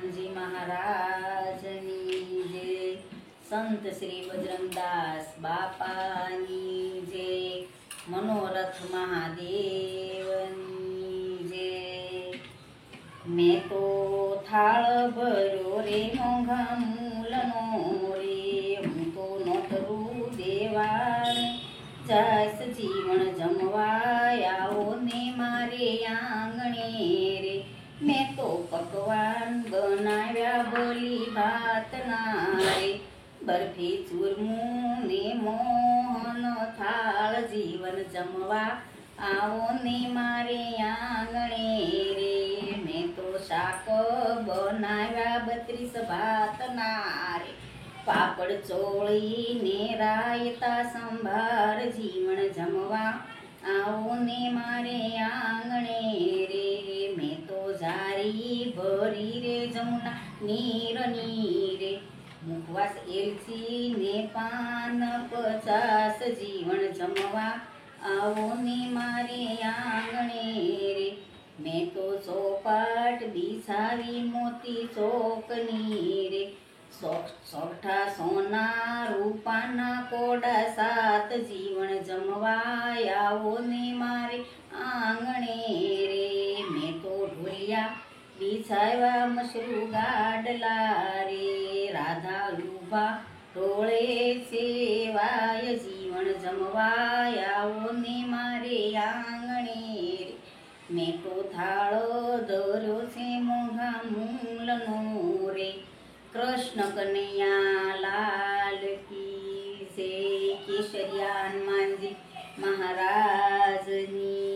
હનુમાનજી મહારાજની જય. સંત શ્રી બજરંગદાસ બાપાની જય. મનોરથ મહાદેવની જય. મેં તો થાળ ભર્યો રે મોંઘા મૂલનો રે, હું તો નોતરું દેવાને જાસ જીવન જમવાયાઓ ને મારે આંગણે રે. મેં તો પકવાન બનાવ્યા બલી ભાતના રે, બરફી ચૂરમું ને મોહન થાળ જીવન જમવા આવો ને મારે આંગણે રે. મેં તો શાક બનાવ્યા 32 ભાતના રે, પાપડ ચોળી ને રાયતા સંભાર જીવન જમવા આવો ને મારે આંગણે રે. મેં તો જારી ભરી રે જમુના નીરની રે, મુખવાસ એલચી ને પાન 50 જીવન જમવા આવો ને મારે આંગણે રે. મેં તો ચોપાટ બિછાવી મોતી ચોકની રે, સોગઠા સોના રૂપાના કોડા 7 જીવન જમવા આવો ને મારે આંગણે રે. મેં તો ઢોલિયા બિછાવ્યા મશરૂ ગાડલા રે, રાધા લુભા ઢોળે છે વાય જીવન જમવા આવો ને મારે આંગણે રે. મેં તો થાળો ધર્યો છે મોંઘા મૂલનો રે, કૃષ્ણ કનૈયા લાલ કી જય. કેસરિયા હનુમાનજી મહારાજની